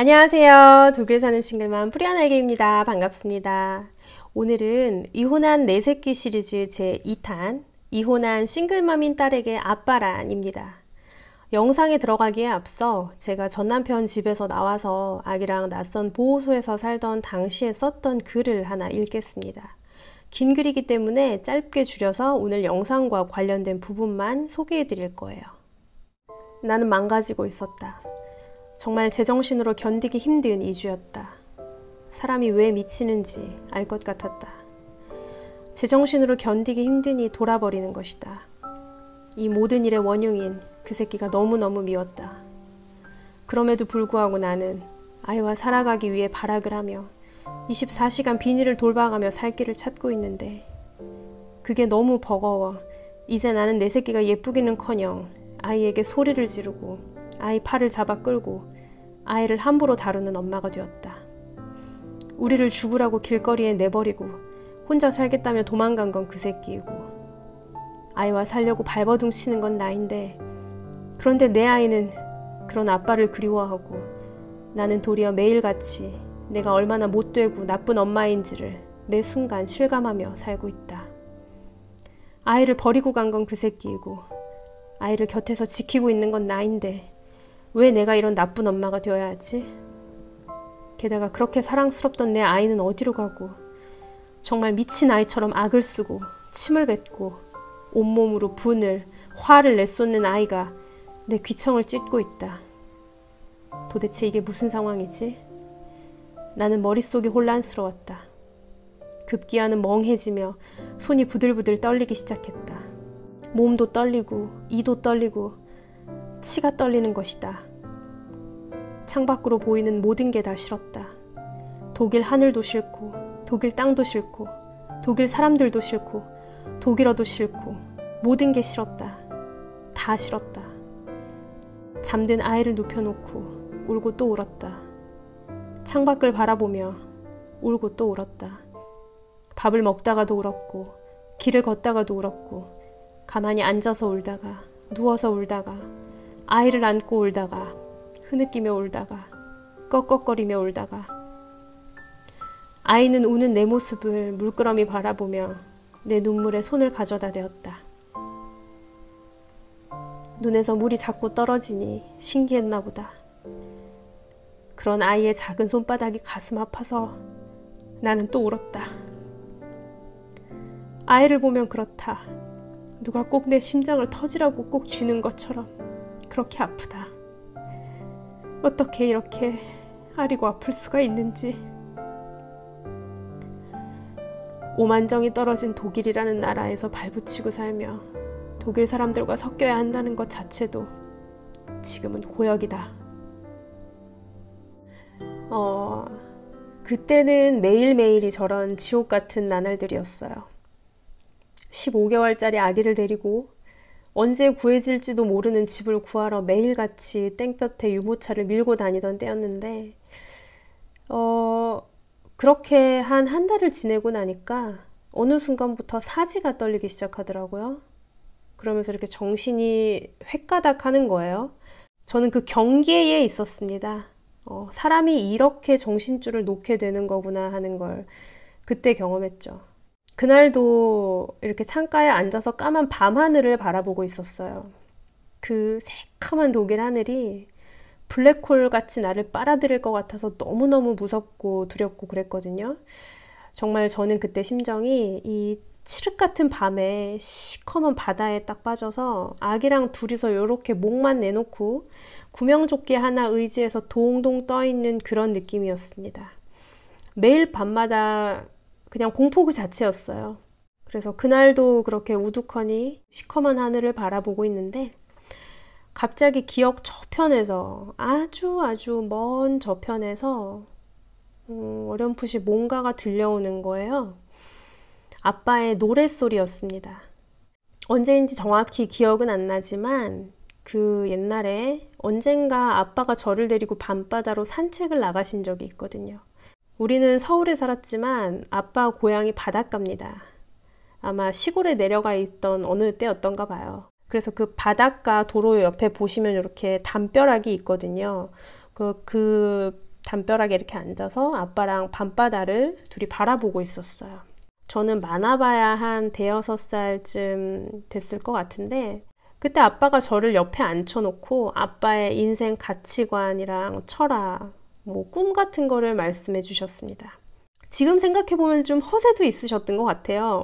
안녕하세요. 독일 사는 싱글맘 뿌리아날개입니다. 반갑습니다. 오늘은 이혼한 내 새끼 시리즈 제2탄 이혼한 싱글맘인 딸에게 아빠란입니다. 영상에 들어가기에 앞서 제가 전남편 집에서 나와서 아기랑 낯선 보호소에서 살던 당시에 썼던 글을 하나 읽겠습니다. 긴 글이기 때문에 짧게 줄여서 오늘 영상과 관련된 부분만 소개해 드릴 거예요. 나는 망가지고 있었다. 정말 제정신으로 견디기 힘든 2주였다. 사람이 왜 미치는지 알 것 같았다. 제정신으로 견디기 힘드니 돌아버리는 것이다. 이 모든 일의 원흉인 그 새끼가 너무너무 미웠다. 그럼에도 불구하고 나는 아이와 살아가기 위해 발악을 하며 24시간 비닐을 돌봐가며 살 길을 찾고 있는데 그게 너무 버거워. 이제 나는 내 새끼가 예쁘기는커녕 아이에게 소리를 지르고 아이 팔을 잡아 끌고 아이를 함부로 다루는 엄마가 되었다. 우리를 죽으라고 길거리에 내버리고 혼자 살겠다며 도망간 건 그 새끼이고 아이와 살려고 발버둥 치는 건 나인데 그런데 내 아이는 그런 아빠를 그리워하고 나는 도리어 매일같이 내가 얼마나 못되고 나쁜 엄마인지를 매 순간 실감하며 살고 있다. 아이를 버리고 간 건 그 새끼이고 아이를 곁에서 지키고 있는 건 나인데 왜 내가 이런 나쁜 엄마가 되어야 하지? 게다가 그렇게 사랑스럽던 내 아이는 어디로 가고 정말 미친 아이처럼 악을 쓰고 침을 뱉고 온몸으로 분을, 화를 내쏟는 아이가 내 귀청을 찢고 있다. 도대체 이게 무슨 상황이지? 나는 머릿속이 혼란스러웠다. 급기야는 멍해지며 손이 부들부들 떨리기 시작했다. 몸도 떨리고 이도 떨리고 치가 떨리는 것이다. 창밖으로 보이는 모든 게 다 싫었다. 독일 하늘도 싫고 독일 땅도 싫고 독일 사람들도 싫고 독일어도 싫고 모든 게 싫었다. 다 싫었다. 잠든 아이를 눕혀놓고 울고 또 울었다. 창밖을 바라보며 울고 또 울었다. 밥을 먹다가도 울었고 길을 걷다가도 울었고 가만히 앉아서 울다가 누워서 울다가 아이를 안고 울다가 흐느끼며 울다가 꺽꺽거리며 울다가 아이는 우는 내 모습을 물끄러미 바라보며 내 눈물에 손을 가져다 대었다. 눈에서 물이 자꾸 떨어지니 신기했나 보다. 그런 아이의 작은 손바닥이 가슴 아파서 나는 또 울었다. 아이를 보면 그렇다. 누가 꼭 내 심장을 터지라고 꼭 쥐는 것처럼 그렇게 아프다. 어떻게 이렇게 아리고 아플 수가 있는지. 오만정이 떨어진 독일이라는 나라에서 발붙이고 살며 독일 사람들과 섞여야 한다는 것 자체도 지금은 고역이다. 그때는 매일매일이 저런 지옥 같은 나날들이었어요. 15개월짜리 아기를 데리고 언제 구해질지도 모르는 집을 구하러 매일같이 땡볕에 유모차를 밀고 다니던 때였는데 그렇게 한 달을 지내고 나니까 어느 순간부터 사지가 떨리기 시작하더라고요. 그러면서 이렇게 정신이 획가닥 하는 거예요. 저는 그 경계에 있었습니다. 사람이 이렇게 정신줄을 놓게 되는 거구나 하는 걸 그때 경험했죠. 그날도 이렇게 창가에 앉아서 까만 밤하늘을 바라보고 있었어요. 그 새카만 독일 하늘이 블랙홀 같이 나를 빨아들일 것 같아서 너무너무 무섭고 두렵고 그랬거든요. 정말 저는 그때 심정이 이 칠흑 같은 밤에 시커먼 바다에 딱 빠져서 아기랑 둘이서 이렇게 목만 내놓고 구명조끼 하나 의지해서 동동 떠있는 그런 느낌이었습니다. 매일 밤마다 그냥 공포 그 자체였어요. 그래서 그날도 그렇게 우두커니 시커먼 하늘을 바라보고 있는데 갑자기 기억 저편에서 아주 먼 저편에서 어렴풋이 뭔가가 들려오는 거예요. 아빠의 노랫소리였습니다. 언제인지 정확히 기억은 안 나지만 그 옛날에 언젠가 아빠가 저를 데리고 밤바다로 산책을 나가신 적이 있거든요. 우리는 서울에 살았지만 아빠 고향이 바닷가입니다. 아마 시골에 내려가 있던 어느 때였던가 봐요. 그래서 그 바닷가 도로 옆에 보시면 이렇게 담벼락이 있거든요. 그 담벼락에 이렇게 앉아서 아빠랑 밤바다를 둘이 바라보고 있었어요. 저는 많아봐야 한 5살쯤 됐을 것 같은데 그때 아빠가 저를 옆에 앉혀놓고 아빠의 인생 가치관이랑 철학, 뭐 꿈 같은 거를 말씀해 주셨습니다. 지금 생각해보면 좀 허세도 있으셨던 것 같아요.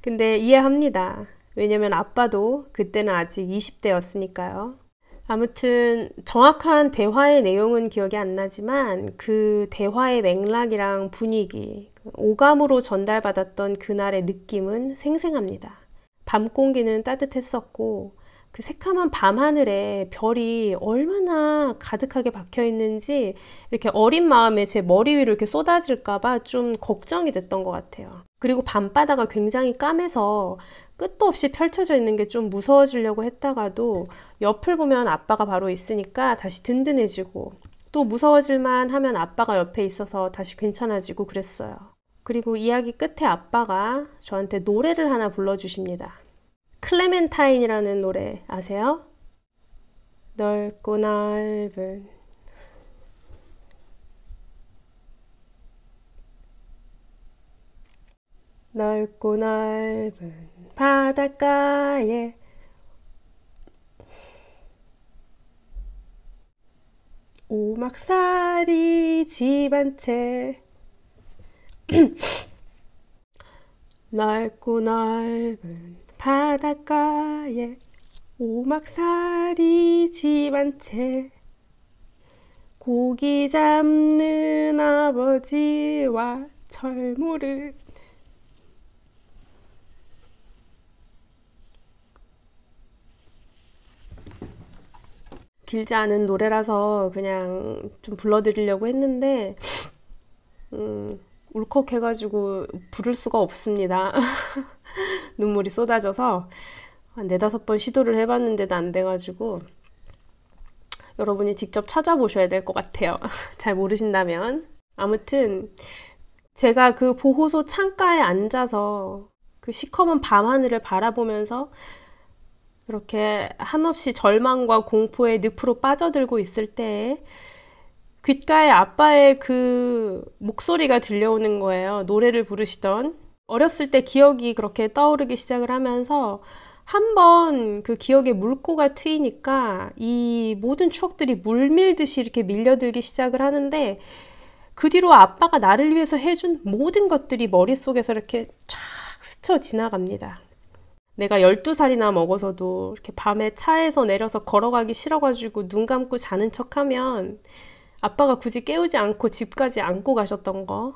근데 이해합니다. 왜냐면 아빠도 그때는 아직 20대였으니까요. 아무튼 정확한 대화의 내용은 기억이 안 나지만 그 대화의 맥락이랑 분위기, 오감으로 전달받았던 그날의 느낌은 생생합니다. 밤 공기는 따뜻했었고 그 새카만 밤하늘에 별이 얼마나 가득하게 박혀 있는지 이렇게 어린 마음에 제 머리 위로 이렇게 쏟아질까 봐 좀 걱정이 됐던 것 같아요. 그리고 밤바다가 굉장히 까매서 끝도 없이 펼쳐져 있는 게 좀 무서워지려고 했다가도 옆을 보면 아빠가 바로 있으니까 다시 든든해지고 또 무서워질만 하면 아빠가 옆에 있어서 다시 괜찮아지고 그랬어요. 그리고 이야기 끝에 아빠가 저한테 노래를 하나 불러주십니다. 클레멘타인이라는 노래 아세요? 넓고 넓은 넓고 넓은 바닷가에 오막살이 집 한 채 넓고 넓은 바닷가에 오막살이 집 한 채 고기 잡는 아버지와 철모를 길지 않은 노래라서 그냥 좀 불러드리려고 했는데 울컥해가지고 부를 수가 없습니다. 눈물이 쏟아져서 한 4-5번 시도를 해봤는데도 안 돼가지고 여러분이 직접 찾아보셔야 될 것 같아요. 잘 모르신다면. 아무튼 제가 그 보호소 창가에 앉아서 그 시커먼 밤하늘을 바라보면서 그렇게 한없이 절망과 공포의 늪으로 빠져들고 있을 때 귓가에 아빠의 그 목소리가 들려오는 거예요. 노래를 부르시던. 어렸을 때 기억이 그렇게 떠오르기 시작을 하면서 한번 그 기억에 물꼬가 트이니까 이 모든 추억들이 물밀듯이 이렇게 밀려들기 시작을 하는데 그 뒤로 아빠가 나를 위해서 해준 모든 것들이 머릿속에서 이렇게 쫙 스쳐 지나갑니다. 내가 12살이나 먹어서도 이렇게 밤에 차에서 내려서 걸어가기 싫어가지고 눈 감고 자는 척하면 아빠가 굳이 깨우지 않고 집까지 안고 가셨던 거.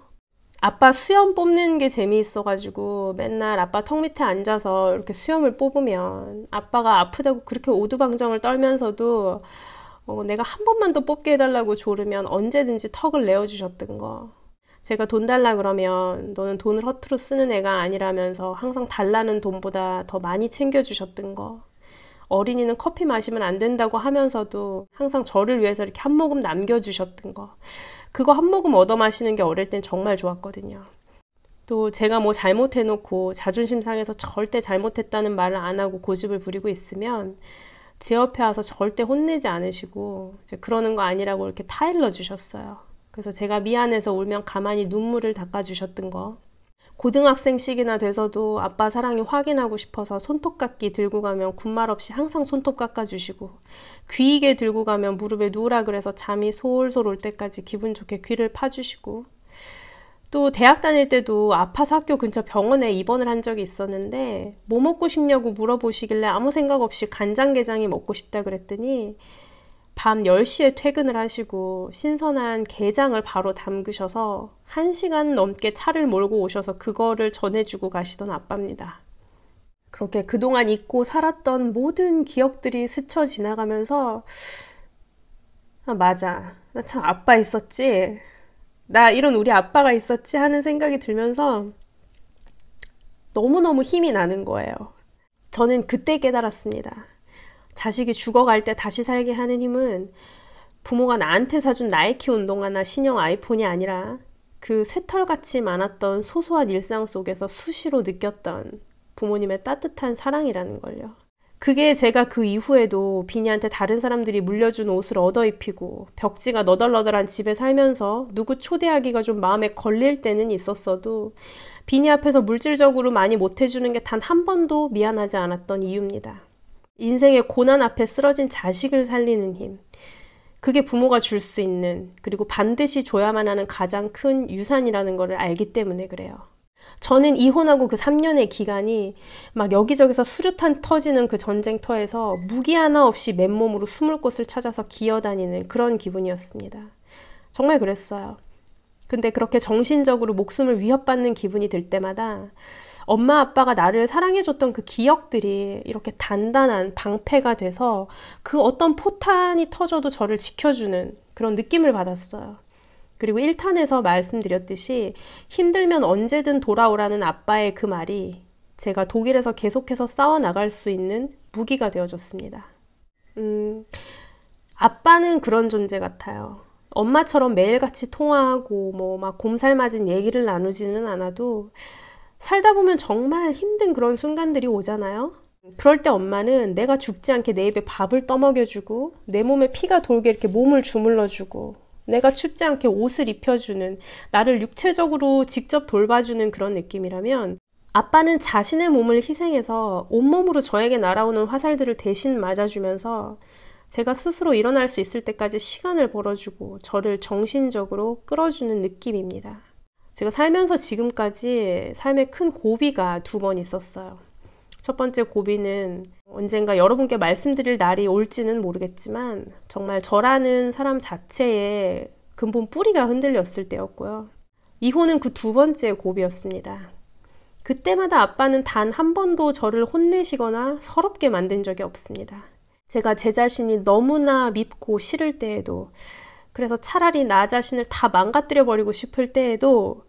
아빠 수염 뽑는 게 재미있어가지고 맨날 아빠 턱 밑에 앉아서 이렇게 수염을 뽑으면 아빠가 아프다고 그렇게 오두방정을 떨면서도 내가 한 번만 더 뽑게 해달라고 조르면 언제든지 턱을 내어주셨던 거. 제가 돈 달라 그러면 너는 돈을 허투루 쓰는 애가 아니라면서 항상 달라는 돈보다 더 많이 챙겨주셨던 거. 어린이는 커피 마시면 안 된다고 하면서도 항상 저를 위해서 이렇게 한 모금 남겨주셨던 거. 그거 한 모금 얻어 마시는 게 어릴 땐 정말 좋았거든요. 또 제가 뭐 잘못해놓고 자존심 상해서 절대 잘못했다는 말을 안 하고 고집을 부리고 있으면 제 옆에 와서 절대 혼내지 않으시고 이제 그러는 거 아니라고 이렇게 타일러 주셨어요. 그래서 제가 미안해서 울면 가만히 눈물을 닦아주셨던 거. 고등학생식이나 돼서도 아빠 사랑이 확인하고 싶어서 손톱깎이 들고 가면 군말 없이 항상 손톱 깎아주시고 귀이게 들고 가면 무릎에 누우라 그래서 잠이 솔솔 올 때까지 기분 좋게 귀를 파주시고 또 대학 다닐 때도 아파서 학교 근처 병원에 입원을 한 적이 있었는데 뭐 먹고 싶냐고 물어보시길래 아무 생각 없이 간장게장이 먹고 싶다 그랬더니 밤 10시에 퇴근을 하시고 신선한 게장을 바로 담그셔서 1시간 넘게 차를 몰고 오셔서 그거를 전해주고 가시던 아빠입니다. 그렇게 그동안 잊고 살았던 모든 기억들이 스쳐 지나가면서 아 맞아, 나 참 아빠 있었지, 나 이런 우리 아빠가 있었지 하는 생각이 들면서 너무너무 힘이 나는 거예요. 저는 그때 깨달았습니다. 자식이 죽어갈 때 다시 살게 하는 힘은 부모가 나한테 사준 나이키 운동화나 신형 아이폰이 아니라 그 쇠털같이 많았던 소소한 일상 속에서 수시로 느꼈던 부모님의 따뜻한 사랑이라는 걸요. 그게 제가 그 이후에도 비니한테 다른 사람들이 물려준 옷을 얻어 입히고 벽지가 너덜너덜한 집에 살면서 누구 초대하기가 좀 마음에 걸릴 때는 있었어도 비니 앞에서 물질적으로 많이 못해주는 게 단 한 번도 미안하지 않았던 이유입니다. 인생의 고난 앞에 쓰러진 자식을 살리는 힘. 그게 부모가 줄 수 있는, 그리고 반드시 줘야만 하는 가장 큰 유산이라는 것을 알기 때문에 그래요. 저는 이혼하고 그 3년의 기간이 막 여기저기서 수류탄 터지는 그 전쟁터에서 무기 하나 없이 맨몸으로 숨을 곳을 찾아서 기어다니는 그런 기분이었습니다. 정말 그랬어요. 근데 그렇게 정신적으로 목숨을 위협받는 기분이 들 때마다 엄마 아빠가 나를 사랑해줬던 그 기억들이 이렇게 단단한 방패가 돼서 그 어떤 포탄이 터져도 저를 지켜주는 그런 느낌을 받았어요. 그리고 1탄에서 말씀드렸듯이 힘들면 언제든 돌아오라는 아빠의 그 말이 제가 독일에서 계속해서 싸워나갈 수 있는 무기가 되어줬습니다. 아빠는 그런 존재 같아요. 엄마처럼 매일같이 통화하고 뭐 막 곰살맞은 얘기를 나누지는 않아도 살다 보면 정말 힘든 그런 순간들이 오잖아요. 그럴 때 엄마는 내가 죽지 않게 내 입에 밥을 떠먹여주고 내 몸에 피가 돌게 이렇게 몸을 주물러주고 내가 춥지 않게 옷을 입혀주는, 나를 육체적으로 직접 돌봐주는 그런 느낌이라면 아빠는 자신의 몸을 희생해서 온몸으로 저에게 날아오는 화살들을 대신 맞아주면서 제가 스스로 일어날 수 있을 때까지 시간을 벌어주고 저를 정신적으로 끌어주는 느낌입니다. 제가 살면서 지금까지 삶에 큰 고비가 2번 있었어요. 첫 번째 고비는 언젠가 여러분께 말씀드릴 날이 올지는 모르겠지만 정말 저라는 사람 자체의 근본 뿌리가 흔들렸을 때였고요. 이혼은 그 2번째 고비였습니다. 그때마다 아빠는 단 한 번도 저를 혼내시거나 서럽게 만든 적이 없습니다. 제가 제 자신이 너무나 밉고 싫을 때에도, 그래서 차라리 나 자신을 다 망가뜨려 버리고 싶을 때에도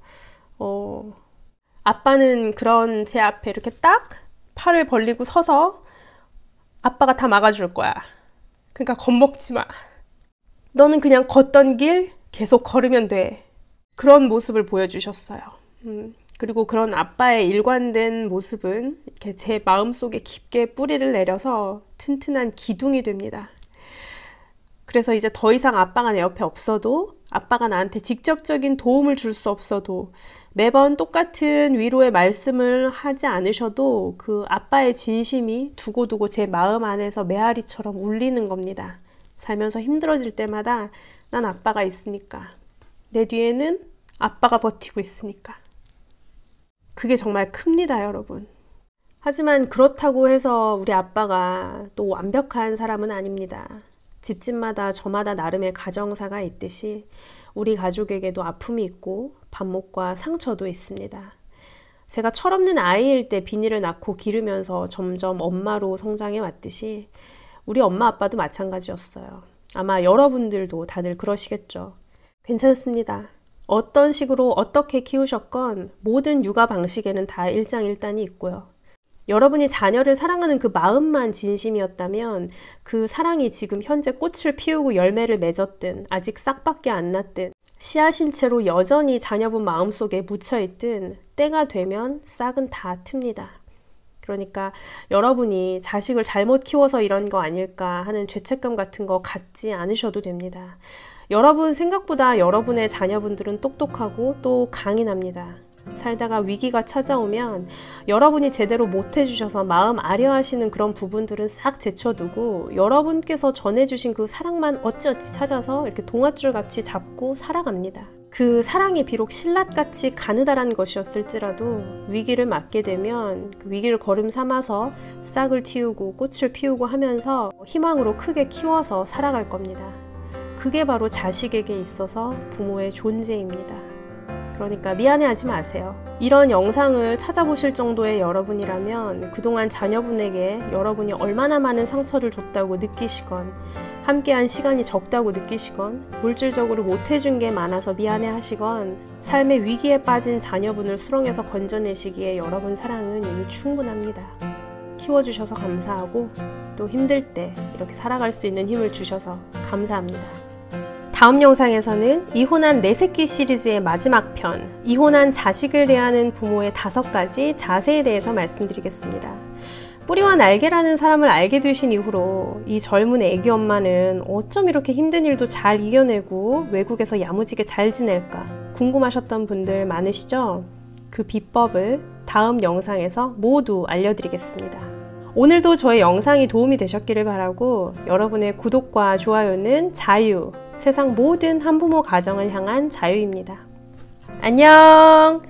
아빠는 그런 제 앞에 이렇게 딱 팔을 벌리고 서서 아빠가 다 막아줄 거야. 그러니까 겁먹지 마. 너는 그냥 걷던 길 계속 걸으면 돼. 그런 모습을 보여주셨어요. 그리고 그런 아빠의 일관된 모습은 이렇게 제 마음속에 깊게 뿌리를 내려서 튼튼한 기둥이 됩니다. 그래서 이제 더 이상 아빠가 내 옆에 없어도, 아빠가 나한테 직접적인 도움을 줄 수 없어도, 매번 똑같은 위로의 말씀을 하지 않으셔도 그 아빠의 진심이 두고두고 제 마음 안에서 메아리처럼 울리는 겁니다. 살면서 힘들어질 때마다 난 아빠가 있으니까, 내 뒤에는 아빠가 버티고 있으니까. 그게 정말 큽니다, 여러분. 하지만 그렇다고 해서 우리 아빠가 또 완벽한 사람은 아닙니다. 집집마다 저마다 나름의 가정사가 있듯이 우리 가족에게도 아픔이 있고 반목과 상처도 있습니다. 제가 철없는 아이일 때 비니를 낳고 기르면서 점점 엄마로 성장해 왔듯이 우리 엄마 아빠도 마찬가지였어요. 아마 여러분들도 다들 그러시겠죠. 괜찮습니다. 어떤 식으로 어떻게 키우셨건 모든 육아 방식에는 다 일장일단이 있고요. 여러분이 자녀를 사랑하는 그 마음만 진심이었다면 그 사랑이 지금 현재 꽃을 피우고 열매를 맺었든 아직 싹밖에 안 났든 씨앗인 채로 여전히 자녀분 마음속에 묻혀있든 때가 되면 싹은 다 틉니다. 그러니까 여러분이 자식을 잘못 키워서 이런 거 아닐까 하는 죄책감 같은 거 갖지 않으셔도 됩니다. 여러분 생각보다 여러분의 자녀분들은 똑똑하고 또 강인합니다. 살다가 위기가 찾아오면 여러분이 제대로 못해주셔서 마음 아려하시는 그런 부분들은 싹 제쳐두고 여러분께서 전해주신 그 사랑만 어찌어찌 찾아서 이렇게 동아줄 같이 잡고 살아갑니다. 그 사랑이 비록 신랏같이 가느다란 것이었을지라도 위기를 맞게 되면 그 위기를 걸음 삼아서 싹을 틔우고 꽃을 피우고 하면서 희망으로 크게 키워서 살아갈 겁니다. 그게 바로 자식에게 있어서 부모의 존재입니다. 그러니까 미안해하지 마세요. 이런 영상을 찾아보실 정도의 여러분이라면 그동안 자녀분에게 여러분이 얼마나 많은 상처를 줬다고 느끼시건, 함께한 시간이 적다고 느끼시건, 물질적으로 못해준 게 많아서 미안해하시건, 삶의 위기에 빠진 자녀분을 수렁에서 건져내시기에 여러분 사랑은 이미 충분합니다. 키워주셔서 감사하고 또 힘들 때 이렇게 살아갈 수 있는 힘을 주셔서 감사합니다. 다음 영상에서는 이혼한 내 새끼 시리즈의 마지막 편, 이혼한 자식을 대하는 부모의 5가지 자세에 대해서 말씀드리겠습니다. 뿌리와 날개라는 사람을 알게 되신 이후로 이 젊은 애기 엄마는 어쩜 이렇게 힘든 일도 잘 이겨내고 외국에서 야무지게 잘 지낼까 궁금하셨던 분들 많으시죠? 그 비법을 다음 영상에서 모두 알려드리겠습니다. 오늘도 저의 영상이 도움이 되셨기를 바라고, 여러분의 구독과 좋아요는 자유, 세상 모든 한부모 가정을 향한 자유입니다. 안녕!